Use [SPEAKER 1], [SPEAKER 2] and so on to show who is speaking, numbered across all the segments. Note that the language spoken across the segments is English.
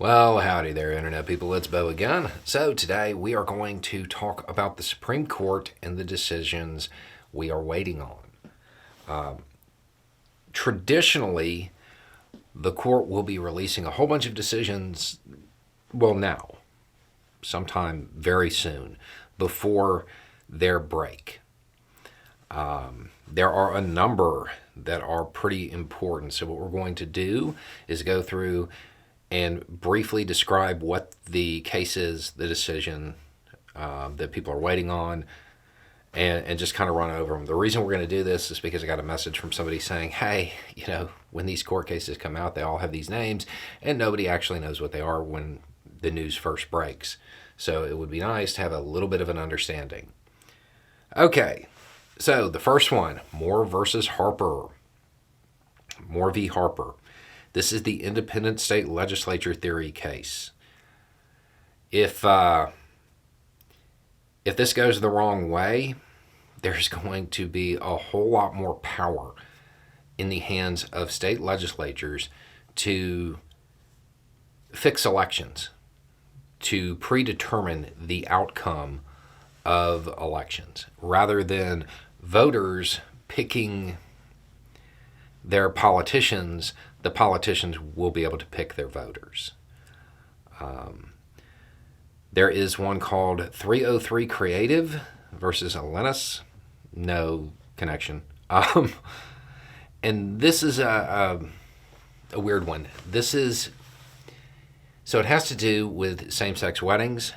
[SPEAKER 1] Well, howdy there, Internet people. It's Bo again. So, today we are going to talk about the Supreme Court and the decisions we are waiting on. Traditionally, the court will be releasing a whole bunch of decisions, well, now, sometime very soon, before their break. There are a number that are pretty important. So, what we're going to do is go through and briefly describe what the case is, the decision that people are waiting on, and just kind of run over them. The reason we're going to do this is because I got a message from somebody saying, hey, when these court cases come out, they all have these names, and nobody actually knows what they are when the news first breaks. So it would be nice to have a little bit of an understanding. Okay, so the first one, Moore versus Harper. Moore v. Harper. This is the independent state legislature theory case. If this goes the wrong way, there's going to be a whole lot more power in the hands of state legislatures to fix elections, to predetermine the outcome of elections, rather than voters picking their politicians. The politicians will be able to pick their voters. There is one called 303 Creative versus Alennis. No connection. And this is a weird one. So it has to do with same-sex weddings,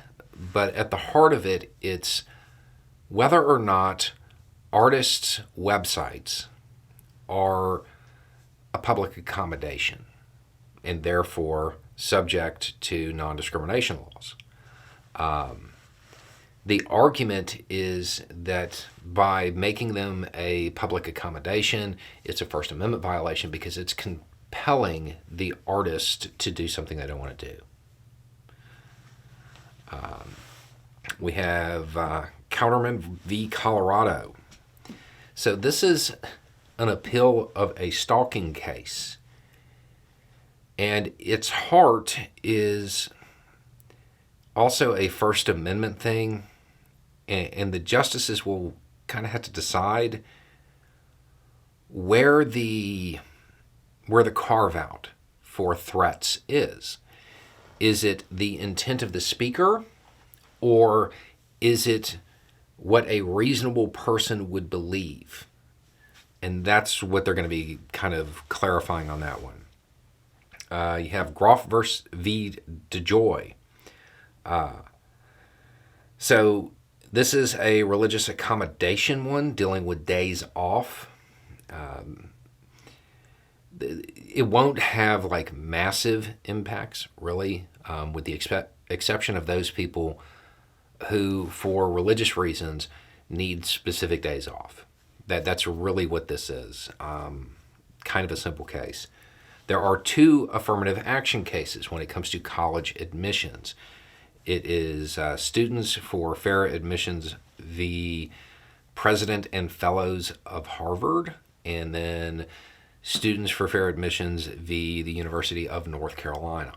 [SPEAKER 1] but at the heart of it, it's whether or not artists' websites are a public accommodation and therefore subject to non-discrimination laws. The argument is that by making them a public accommodation, it's a First Amendment violation because it's compelling the artist to do something they don't want to do. We have Counterman v. Colorado. So this is an appeal of a stalking case. And its heart is also a First Amendment thing. And the justices will kind of have to decide where the carve out for threats is. Is it the intent of the speaker, or is it what a reasonable person would believe? And that's what they're going to be kind of clarifying on that one. You have Groff v. DeJoy. So this is a religious accommodation one dealing with days off. It won't have like massive impacts, really, with the exception of those people who, for religious reasons, need specific days off. That's really what this is. Kind of a simple case. There are two affirmative action cases when it comes to college admissions. It is Students for Fair Admissions v. President and Fellows of Harvard, and then Students for Fair Admissions v. the University of North Carolina.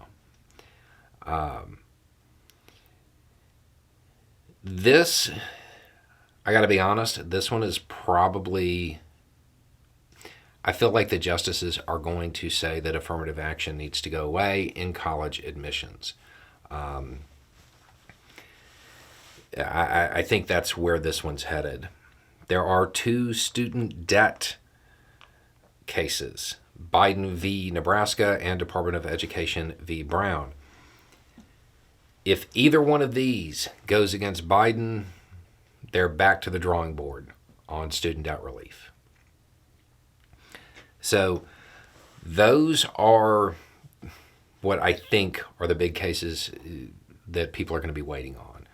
[SPEAKER 1] This, I got to be honest, this one is probably, I feel like the justices are going to say that affirmative action needs to go away in college admissions. I think that's where this one's headed. There are two student debt cases, Biden v. Nebraska and Department of Education v. Brown. If either one of these goes against Biden, they're back to the drawing board on student debt relief. So those are what I think are the big cases that people are going to be waiting on.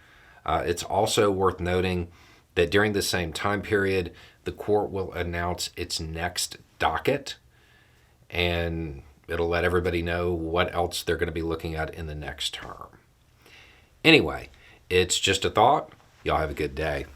[SPEAKER 1] It's also worth noting that during the same time period, the court will announce its next docket, and it'll let everybody know what else they're going to be looking at in the next term. Anyway, it's just a thought. Y'all have a good day.